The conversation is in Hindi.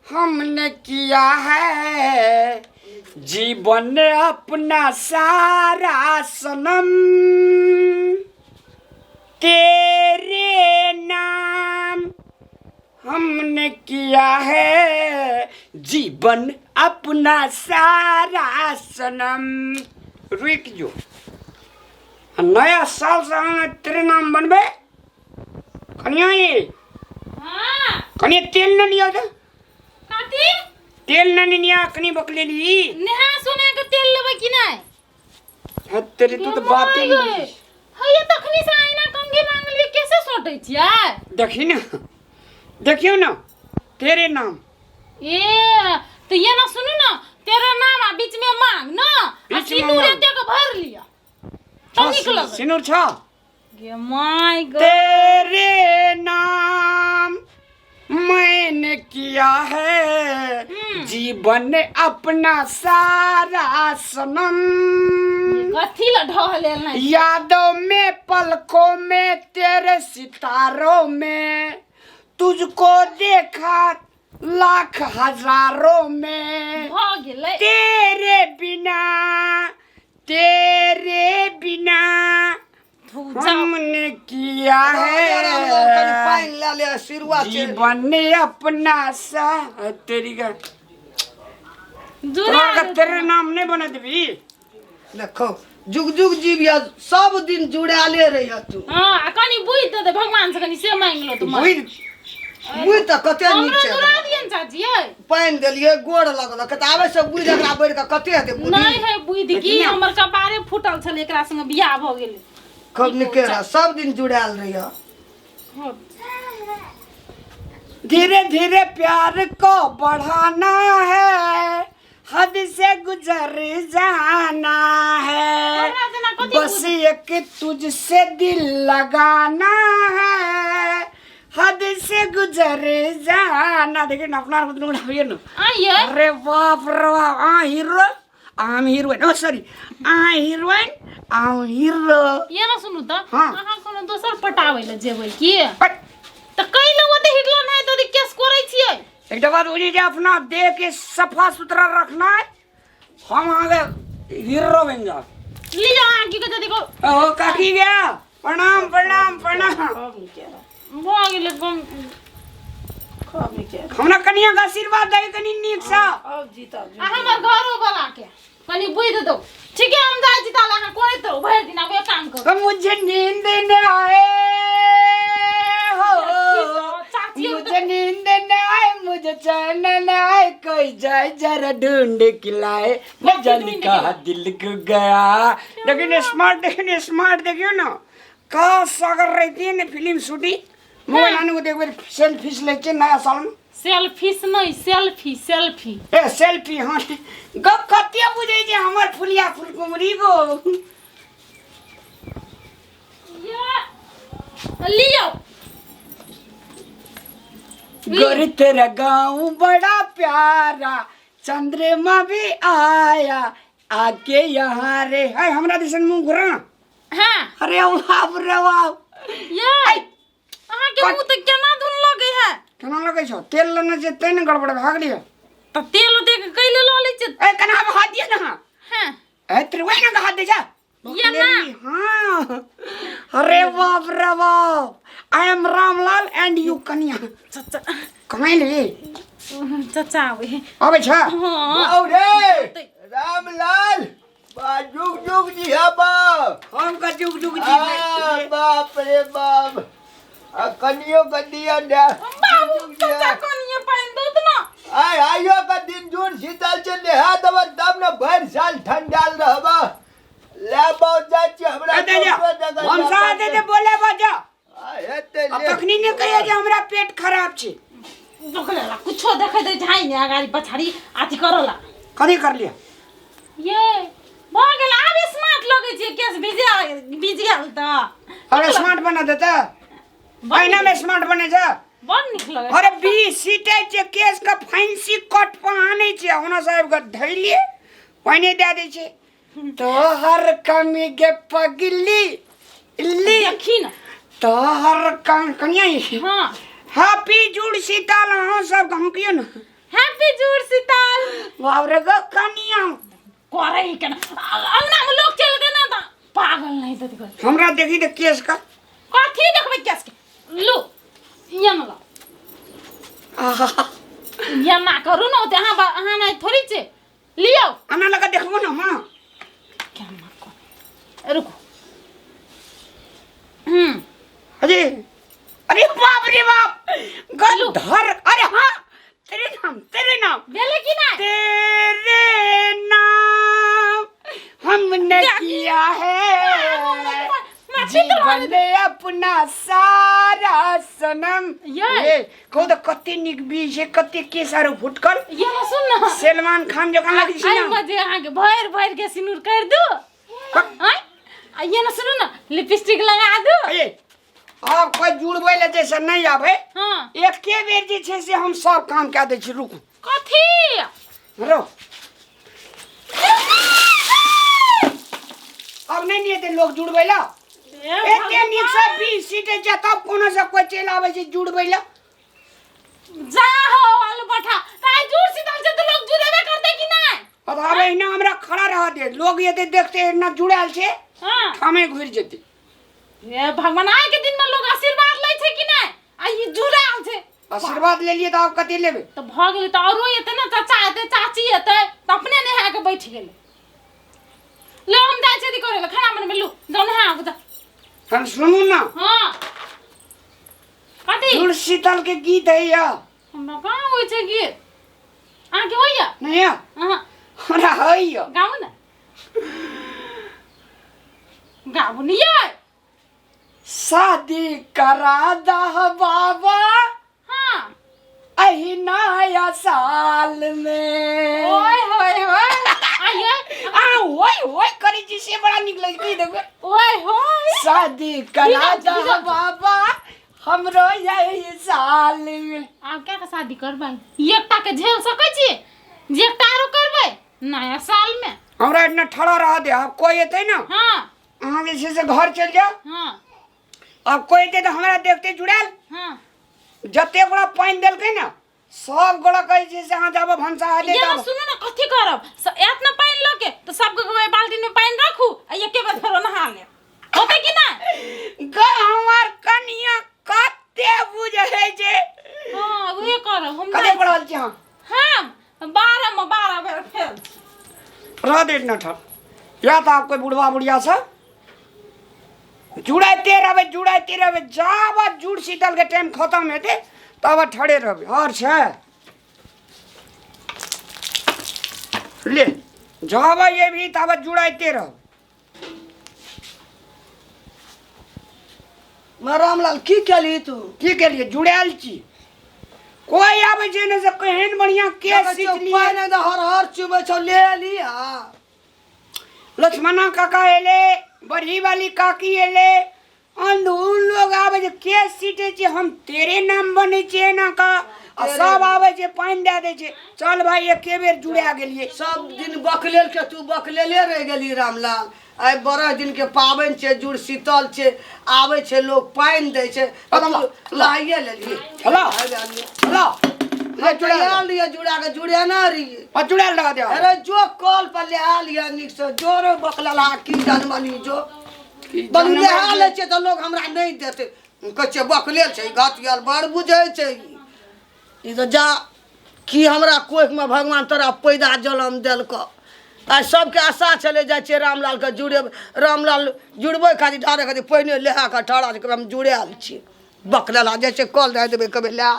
हमने किया है जीवन ने अपना सारा सनम, तेरे नाम हमने किया है जीवन अपना सारा सनम। रुक जो, नया साल से तेरे नाम बनबे कनिया ये। हाँ कनिया तेल न लिया था, काती तेल न लिया कनी बकले ली नेहा सोने के तेल लेबे कि नहीं? है तेरी तू तो बात ही नहीं। हय तखनी से आईना कंगे मांगलिए कैसे सोटै छियै? देखी ना, देखियो ना तेरे नाम। ए तो ये ना सुनो ना, तेरा नाम आ बीच में मांग ना, बीच में सिंदूर मांग। एते के भर लिया तो निकल सिनूर छा गे माय गॉड। तेरे नाम मैंने किया है जीवन ने अपना सारा सनम, कथी ला ढहले नहीं यादों में पलकों में तेरे सितारों में, तुझको देखा लाख हजारों में, भ गेलै तेरे बिना हमने किया है जीवन ने अपना सा। तेरी का तेरे नाम नहीं बना देवी। देखो जुग जुग जीविया सब दिन जुड़ाले रही तू। हां कनी बुई दे भगवान से कनी से मांग लो तुम। बुई त कते नीक छै। हमरा दुरा दियन चाची ए पानी देलिए गोड़ लगल कतावे से बुई एकरा बैठ के कते हेते बुई नहीं है बुई दी की हमर कपारे फुटल छले एकरा संग बियाह भ गेलै। कब निकेरा सब दिन जुड़ाल रही। धीरे धीरे प्यार को बढ़ाना है, हद से गुजर जाना है, बस एक तुझसे दिल लगाना है, हद से गुजर जाना। देखिए ना अपना ना आइए अरे बाप रे बाप। हीरो आम हीरोइन, ओ सॉरी हीरोइन आम हीरो। ये ना सुनु त हाँ। अहाँ कोनो दोसर पटावे ल जेबै की त कैले ओते हिटलो नहीं तो केस करै छियै। एक बात बुझी जे अपना देह के सफा सुथरा रखना है, हम आगे हीरो बन जा। लिया आगे के जदी को ओ काकी गया, प्रणाम प्रणाम प्रणाम। भ गेलै कम हमरा कनिया का आशीर्वाद दे कनी नीक सा। अब जीता हमर घरो वाला के कनी बुई दे दो। ठीक है हम जाय जीता ला कोई तो भर दिन अब काम करो। तो मुझे नींद न आए हो, मुझे नींद न आए, मुझे चैन न आए, कोई जाए जरा ढूंढ के लाए, न जाने का दिल को गया। लेकिन स्मार्ट देखियो ना का सागर रहती है ना फिल्म शूटिंग। मोबाइल आने को देखो सेल्फी लेके नया साल में। सेल्फीस नहीं सेल्फी ए सेल्फी हाँ गप कतिया बुझे जे हमर फुलिया फुलकुमरी गो। लियो गोरी तेरा गाँव बड़ा प्यारा, चंद्रमा भी आया आके यहाँ रे। हाय हमरा दिसन मुंह घुरा। हां अरे बाप रे बाप। ये अहाँ के मुंह त केना धुन लगे है? केना लगे छो? तेल लेने जे तैने गड़बड़ भाग लिया। त तेल दे के कैले ल ले छ? ए कना हाथ दिया ना। हां ए तेरे वही ना हाथ दे जा। ये ना हाँ अरे बाप रे बाप। I am Ramlal and you कन्या। चाचा कमाई ले चाचा वे अबे छा। आओ रे रामलाल बा जुग जुग जी हबा। हम का जुग जुग जी में। बाप रे बाप कनियो कनिया दे बाबू चाचा कोनिया पाइन दो त ना। आयो का दिन जून शीतल से नेहा दब तब न भर साल ठंडाल रहबा। ले बहुत जाची हमरा हम साथ दे बोले बजा। हेते अब तखनी ने कहिए जे हमरा पेट खराब छै। दोखला कुछो देखे दे झाई ने अगाडि पछाडी आथि करला। कथी कर लिया? ये भ गेल आबे स्मार्ट लगे छै केस बिजियाल त। अरे स्मार्ट बना देता। महीना में स्मार्ट बने जा। बड़ निक लगे। अरे 20 सीटे जे केस का फैंसी कट पहाने छै होना साहब का धैलिए वही दे दे छै। तो हर कमी के पगली इल्ली देखी ना तो हर कनिया हां हैप्पी जुड़ शीतल हाँ सब हम कियो ना। बाबरे ग कनिया करे ही के ना अंगना में लोग चल गए ना त पागल नहीं तो देखो हमरा देखी त केस का कथी देखबै केस के लो ये न लो आहा ये ना करू न ते हां नहीं थोड़ी छे लियो आना लगा देखबो न मां क्या ना को रुको अरे अरे बाप रे बाप गधर अरे हाँ तेरे नाम बेले की ना तेरे नाम हमने किया है जीवन ने अपना सारा सनम ये को तो कते निक बीज है कते के सारो फुटकल ये ना सुन ना सलमान खान जो खान लगी आई मजे आगे भर के सिनुर कर दो हां ये ना सुनो ना लिपस्टिक लगा दो ए आप कोई जुड़बै ले जैसे नहीं आवे हां एक के बेर जे छै से हम सब काम कए दै छी रुकू कथी रो अब नहीं नियते लोग जुड़बै ला एते नीक से 20 सीट जतब कोनो से कोई चल आवे छै जुड़बै ला जा हो वाल बैठा ताई जुड़ सीधा से तो लोग जुड़ेबे करते कि नहीं अब आवे ना हमरा खड़ा रह दे लोग ये देखते ना जुड़ाल छै हां हमें घुर जेते ये भगवान आए के दिन में लोग आशीर्वाद लै छै कि नहीं आ ई जुड़ाल छै आशीर्वाद ले लिए तो आप कते लेबे तो भ गेलै त औरो एते ना चाचा एते चाची एते त अपने नहा के बैठ गेलै ले हम जाय छै दी करे ले खाना बनबे लू जाऊ नहा आबू जा हम सुनू ना हां कथी जुड़ शीतल के गीत है या हमरा कहां होय छै गीत आ के होय नहीं या हां हमरा है या गाऊ ना गाऊ नहीं है शादी करा दा बाबा हां अही नया साल में ओए होए होए आये आ ओए ओए करी जी से बड़ा निक लगी देखो ओए होए शादी करा दा बाबा हमरो यही साल में आप क्या का शादी करबै एकटा के झेल सकै छी जे एकटा आरो करबै नया साल में हमरा इतना ठड़ा रह दे आप कोई एते ना हां अहाँ जे से घर चल जाओ हां अब कोई एते तो हमरा देखते जुड़ाल हां जते गोड़ा पानी देलकै ना सब गोड़ा कहै छै से अहाँ जाबो भंसा आ ये दे ना सुनो ना कथी करब एतना पानी ल के तो सब के बाल्टी में पानी रखू आ एके बार फेरो नहा ले होते कि ना ग हमार कनिया कते बुझै छै हां वही करब हम कते पढ़ल छी हां हां 12 में 12 बेर फेल रह दे ना ठर या तो आप कोई बुढ़वा बुढ़िया से जुड़ाते रहबे जब जुड़ शीतल के टाइम खत्म हेते तब ठड़े रहबे और छै ले जब ये भी तब जुड़ाते रह रामलाल की केली तू की के लिए जुड़ाल छी कोई आवे छै ने से केहन बढ़िया केस सीख लिए पानी द हर चुबे छ ले लिया लक्ष्मणा काका एले बड़ी वाली काकी एले अंधुन लोग आवे जे केस सीटे छे हम तेरे नाम बने छे ना का आ सब आवे छे पानी दे दे छे चल भाई एके बेर जुड़ा गेलिए सब दिन बकलेल के तू बकलेले रह गेली रामलाल आई 12 दिन के पावन छे जुड़ शीतल छे आवे छे लोग पानी दे छे लाइए लेलिए हेलो हेलो ले जुड़ा लिया जुड़ा के जुड़े ना रही आ जुड़ा लगा दे अरे जो कॉल पर ले आ लिया निक से जोरो बकला की जनमनी जो बनले हाले छे तो लोग हमरा नहीं देते कच्चे बकलेल छे घाटियाल बड़ बुझे छे ई तो जा की हमरा कोख में भगवान तोरा पैदा जन्म देलको आ सबके आशा चले जाय छे रामलाल के जुड़े रामलाल जुड़बे खातिर ढारे खातिर पहिने लेहा के ठड़ा हम जुड़ाल छी बकला जाय छे कॉल दे देबे कबे ले